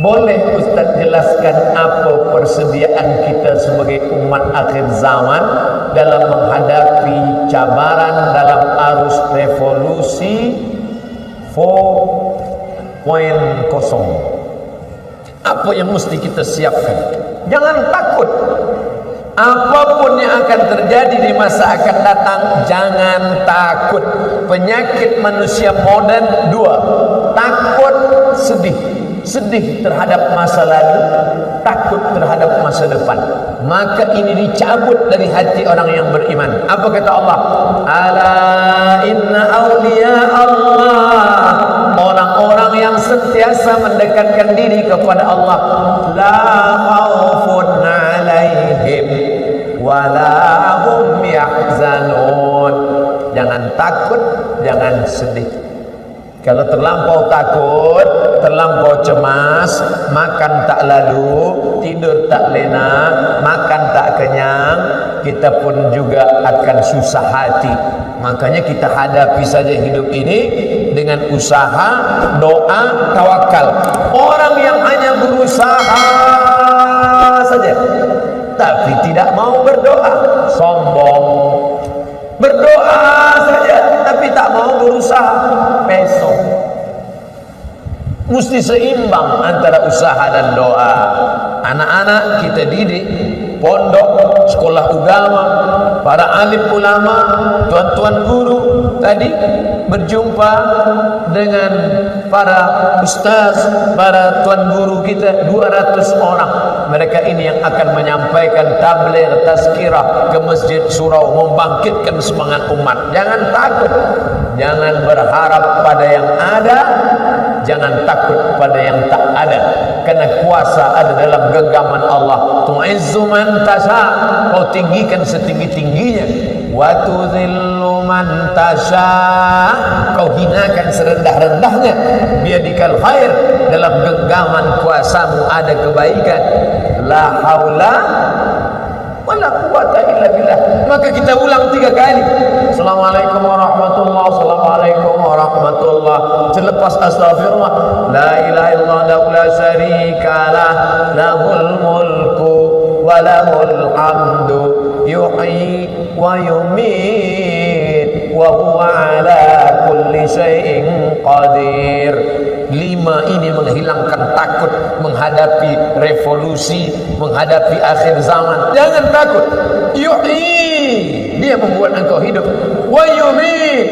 Boleh Ustaz jelaskan apa persediaan kita sebagai umat akhir zaman dalam menghadapi cabaran dalam arus revolusi 4.0? Apa yang mesti kita siapkan? Jangan takut. Apapun yang akan terjadi di masa akan datang, jangan takut. Penyakit manusia modern dua: takut, sedih. Sedih terhadap masa lalu, takut terhadap masa depan. Maka ini dicabut dari hati orang yang beriman. Apa kata Allah? Ala inna awliya Allah, orang-orang yang sentiasa mendekatkan diri kepada Allah, la khaufun alaihim wa la hum yahzanun. Jangan takut, jangan sedih. Kalau terlampau takut, terlampau cemas, makan tak lalu, tidur tak lena, makan tak kenyang, kita pun juga akan susah hati. Makanya kita hadapi saja hidup ini dengan usaha, doa, tawakal. Orang yang hanya berusaha saja tapi tidak mau berdoa, sombong. Berdoa saja tapi tak mau berusaha, pesong. Mesti seimbang antara usaha dan doa. Anak-anak kita didik, pondok, sekolah agama, para alim ulama, tuan-tuan guru tadi berjumpa dengan para ustaz, para tuan guru kita 200 orang. Mereka ini yang akan menyampaikan tabligh tazkirah ke Masjid Surau, membangkitkan semangat umat. Jangan takut, jangan berharap pada yang ada, jangan takut pada yang tak ada. Karena kuasa ada dalam genggaman Allah. Tu'izzu man tasha, kau tinggikan setinggi-tingginya. Wa tudhillu man tasha, kau hinakan serendah-rendahnya. Biadikal khair, dalam genggaman kuasamu ada kebaikan. La haula wala quwata illa billah. Maka kita ulang 3 kali. Assalamualaikum warahmatullahi, assalamualaikum warahmatullahi. Selepas astagfirullah, la ilaha illallah la syarikalah, lahul mulku wa lahul hamdu, yuhyi wa yumiit wa huwa ala kulli syai'in qadir. 5 ini menghilangkan takut menghadapi revolusi, menghadapi akhir zaman. Jangan takut. Yuhyi, dia membuat engkau hidup. Wa yumiit,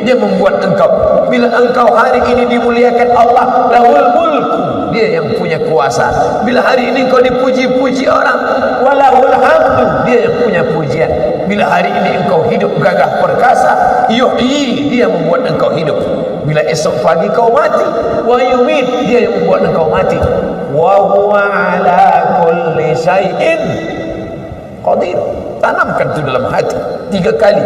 dia membuat engkau. Bila engkau hari ini dimuliakan Allah, lahul mulku, dia yang punya kuasa. Bila hari ini engkau dipuji-puji orang, walahul hamdu, dia yang punya pujian. Bila hari ini engkau hidup gagah perkasa, yuhyi, dia membuat engkau hidup. Bila esok pagi kau mati, wa yumit, dia yang membuat engkau mati. Wa huwa ala kulli syai'in qadir. Tanamkan itu dalam hati 3 kali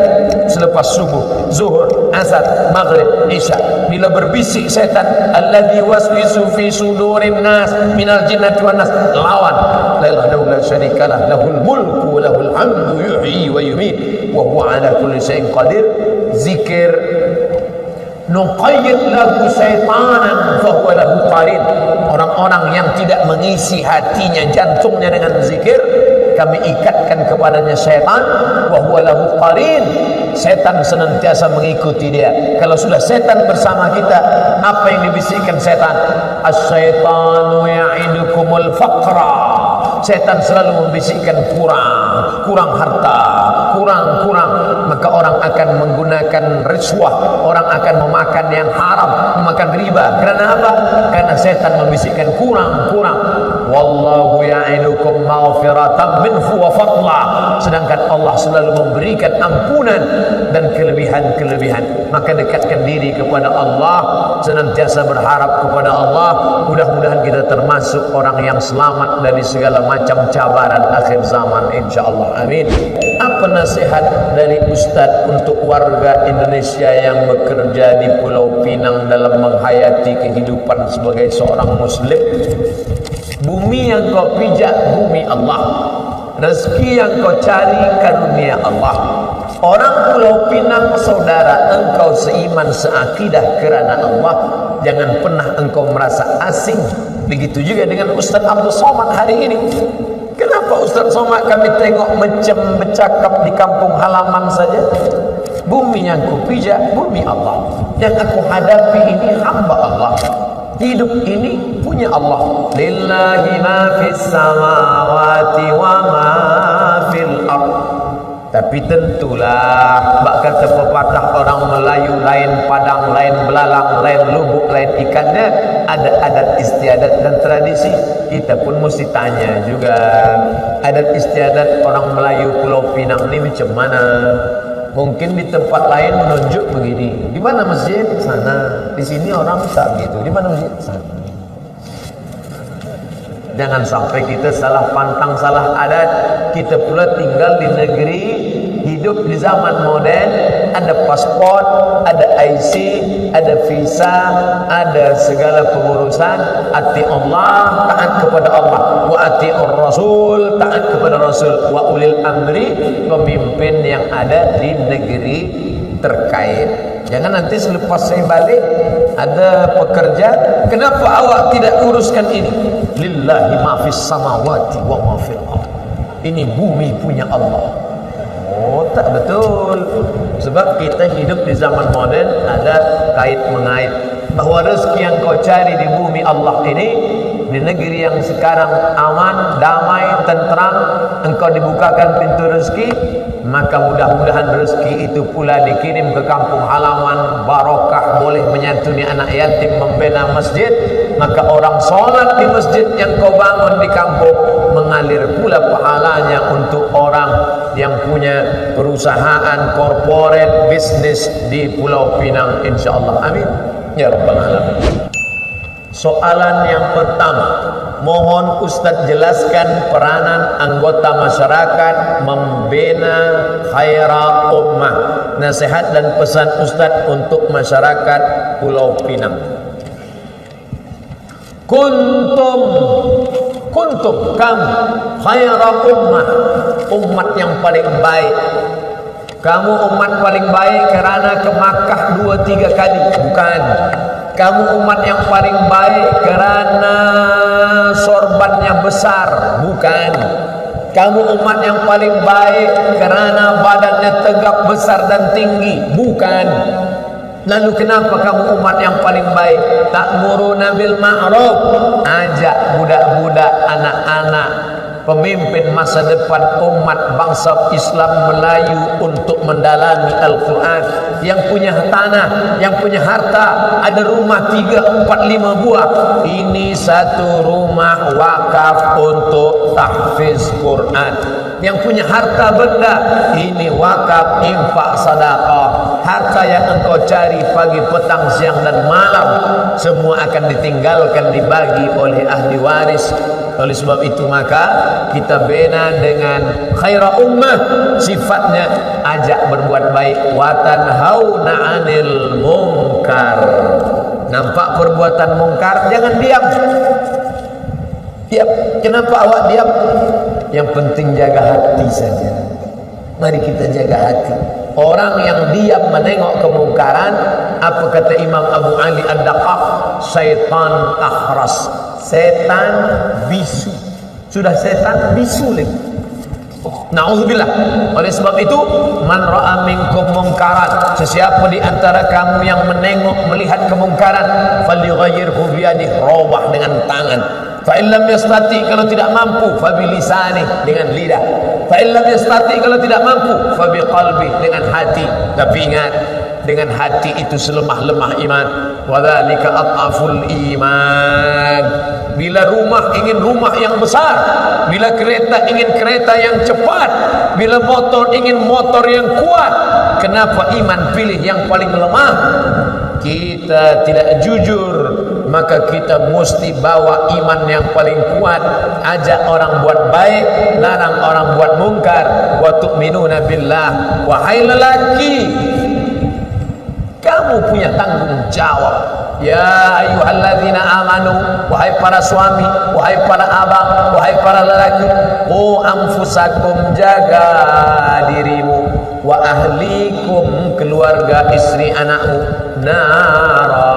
selepas subuh, zuhur, asar, maghrib, isya. Bila berbisik setan, alladzi waswisu fi sudurin nas minal jinnati wan nas, lawan. La ilaha illallah syarikalah, lahul mulku wa lahul hamdu, yuhyi wa yumiit wa huwa ala kulli syai'in qadir. Zikir nuqayyid lahu syaitanan fahuwa lahu qarin. Orang-orang yang tidak mengisi hatinya, jantungnya dengan zikir, kami ikatkan kepadanya syaitan, wa huwa lahu qarin. Setan senantiasa mengikuti dia. Kalau sudah setan bersama kita, apa yang dibisikkan setan? Asy-syaitanu ya'idukumul faqra. Setan selalu membisikkan kurang harta, kurang. Maka orang akan menggunakan riswah, orang akan memakan yang haram, memakan riba. Karena apa? Karena setan membisikkan kurang. Wallahu ya'idukum maghfiratan minhu wa fadla. Sedangkan Allah selalu memberikan ampunan dan kelebihan-kelebihan. Maka dekatkan diri kepada Allah, senantiasa berharap kepada Allah. Mudah-mudahan kita termasuk orang yang selamat dari segala macam cabaran akhir zaman, insyaallah. Amin. Apa nasihat dari Ustaz untuk warga Indonesia yang bekerja di Pulau Pinang dalam menghayati kehidupan sebagai seorang muslim? Bumi yang kau pijak bumi Allah, rezeki yang kau cari karunia Allah. Orang Pulau Pinang saudara, engkau seiman seakidah kerana Allah. Jangan pernah engkau merasa asing Begitu juga dengan Ustaz Abdul Somad hari ini. Kenapa Ustaz Somad kami tengok macam bercakap di kampung halaman saja? Bumi yang kupijak, bumi Allah. Yang aku hadapi ini hamba Allah. Hidup ini punya Allah. Lillahi ma fis samawati wa ma fil ard. Tapi tentulah, bak kata pepatah orang Melayu, lain padang, lain belalang, lain lubuk, lain ikannya, ada adat istiadat dan tradisi. Kita pun mesti tanya juga, adat istiadat orang Melayu Pulau Pinang ini macam mana? Mungkin di tempat lain menunjuk begini. Di mana masjid? Sana. Di sini orang tak gitu. Di mana masjid? Sana. Jangan sampai kita salah pantang, salah adat. Kita pula tinggal di negeri, hidup di zaman modern, ada paspor, ada IC, ada visa, ada segala pengurusan. Ati Allah, taat kepada Allah. Wa ati'ur Rasul, taat kepada Rasul. Wa ulil amri, pemimpin yang ada di negeri terkait. Jangan nanti selepas saya balik ada pekerja, kenapa awak tidak uruskan ini? Lillahi ma fis samawati wa ma fil ardh. Ini bumi punya Allah. Oh, tak betul. Sebab kita hidup di zaman modern, ada kait mengait bahawa rezeki yang kau cari di bumi Allah ini, di negeri yang sekarang aman, damai, tentram, engkau dibukakan pintu rezeki, maka mudah-mudahan rezeki itu pula dikirim ke kampung halaman, barokah, boleh menyantuni anak yatim, membina masjid. Maka orang solat di masjid yang kau bangun di kampung, mengalir pula pahalanya untuk orang yang punya perusahaan korporat bisnis di Pulau Pinang, insyaAllah. Amin ya rabbal alamin. Soalan yang pertama, mohon Ustaz jelaskan peranan anggota masyarakat membina khaira ummah. Nasihat dan pesan Ustaz untuk masyarakat Pulau Pinang. Kuntum kamu khaira ummah, umat yang paling baik. Kamu umat paling baik kerana ke Makkah 2-3 kali, bukan. Kamu umat yang paling baik kerana sorbannya besar, bukan. Kamu umat yang paling baik kerana badannya tegap, besar dan tinggi, bukan. Lalu kenapa kamu umat yang paling baik? Ta'muruna bil ma'ruf, ajak budak-budak, anak-anak, pemimpin masa depan umat bangsa Islam Melayu untuk mendalami Al-Quran. Yang punya tanah, yang punya harta, ada rumah 3, 4, 5 buah. Ini satu rumah wakaf untuk tahfiz Quran. Yang punya harta benda, ini wakaf, infak, sedekah. Harta yang engkau cari pagi, petang, siang dan malam, semua akan ditinggalkan, dibagi oleh ahli waris. Oleh sebab itu maka kita bina dengan khaira ummah, sifatnya ajak berbuat baik, wa tanhauna 'anil munkar. Nampak perbuatan mungkar, jangan diam. Diam. Kenapa awak diam? Yang penting jaga hati saja. Mari kita jaga hati. Orang yang diam menengok kemungkaran, apa kata Imam Abu Ali Ad-Daqaq? Syaitan akhras, setan bisu. Sudah setan bisu lagi. Na'udzubillah. Oleh sebab itu, man ra'a minkum mungkaran, sesiapa di antara kamu yang menengok, melihat kemungkaran, falyughayyirhu biyadihi, robah dengan tangan. Fa illam yastati, kalau tidak mampu, fa bilisani, dengan lidah. Fa illam yastati, kalau tidak mampu, fa biqalbi, dengan hati. Tapi ingat, dengan hati itu selemah-lemah iman. Wa dzalika at'aful iman. Bila rumah ingin rumah yang besar, bila kereta ingin kereta yang cepat, bila motor ingin motor yang kuat, kenapa iman pilih yang paling lemah? Kita tidak jujur, maka kita mesti bawa iman yang paling kuat. Ajak orang buat baik, larang orang buat mungkar. Wa tu'minuna billah. Wahai lelaki, kamu punya tanggung jawab. Ya ayyuhalladzina amanu, wahai para suami, wahai para abang, wahai para lelaki, anfusakum, jaga dirimu, wa ahlikum, keluarga, istri, anakmu nara,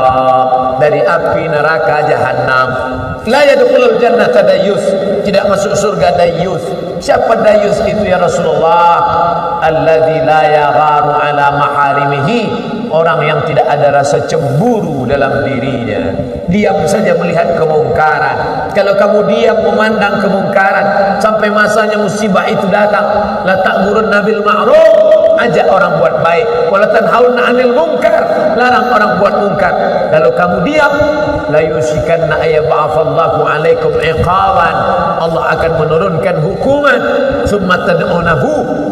dari api neraka jahanam. La yadkhulul jannata dayyus, tidak masuk surga dayyus. Siapa dayyus itu ya Rasulullah? Alladzi la yagharu ala maharimihi, orang yang tidak ada rasa cemburu dalam dirinya, diam saja melihat kemungkaran. Kalau kamu diam memandang kemungkaran sampai masanya musibah itu datang, la ta'murunna bil ma'ruf, ajak orang buat baik, wala tanhauna 'anil munkar, larang orang buat munkar. Kalau kamu diam, la yusikanna ayyab'atsallahu 'alaikum iqaban, Allah akan menurunkan hukuman. Summa tad'unahu,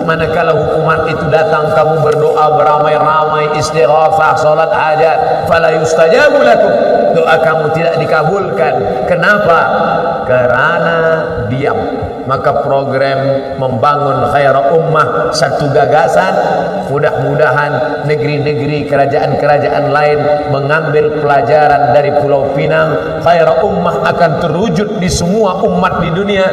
manakala hukuman itu datang kamu berdoa beramai-ramai, istighatsah, salat hajat, fala yustajabu lakum, doa kamu tidak dikabulkan. Kenapa? Karena diam. Maka program membangun khaira ummah satu gagasan. Mudah-mudahan negeri-negeri, kerajaan-kerajaan lain mengambil pelajaran dari Pulau Pinang. Khaira ummah akan terwujud di semua umat di dunia,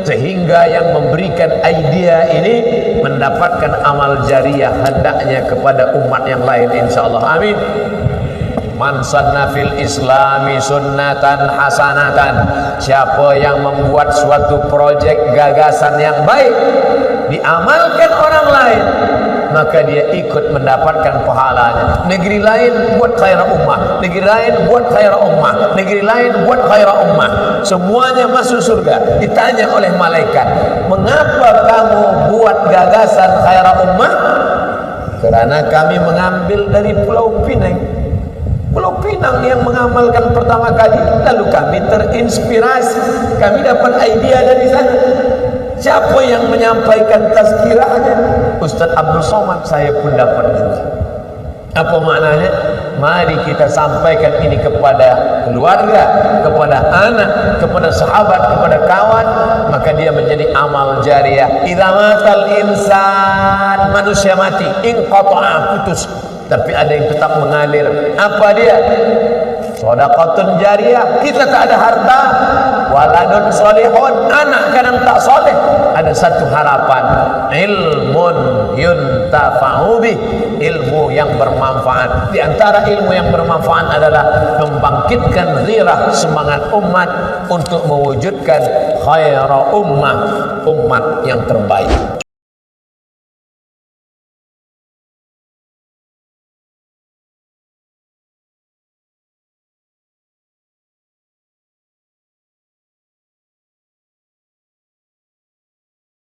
sehingga yang memberikan idea ini mendapatkan amal jariah hendaknya kepada umat yang lain, insyaallah. Amin. Man sanna fil islami sunnatan hasanatan, siapa yang membuat suatu proyek gagasan yang baik diamalkan orang lain, maka dia ikut mendapatkan pahalanya. Negeri lain buat khaira ummah, negeri lain buat khaira ummah, negeri lain buat khaira ummah, semuanya masuk surga. Ditanya oleh malaikat, mengapa kamu buat gagasan khaira ummah? Karena kami mengambil dari Pulau Pinang. Pulau Pinang yang mengamalkan pertama kali, lalu kami terinspirasi, kami dapat idea dari sana. Siapa yang menyampaikan tazkirahnya? Ustaz Abdul Somad. Saya pun dapat juga. Apa maknanya? Mari kita sampaikan ini kepada keluarga, kepada anak, kepada sahabat, kepada kawan, maka dia menjadi amal jariah. Idza matal insan, manusia mati, inqata'a, putus, tapi ada yang tetap mengalir. Apa dia? Shadaqatun jariyah. Kita tak ada harta, waladun solihun, anak kadang tak soleh. Ada satu harapan, ilmun yuntafa'u bih, ilmu yang bermanfaat. Di antara ilmu yang bermanfaat adalah membangkitkan ghirah, semangat umat untuk mewujudkan khaira ummah, umat yang terbaik.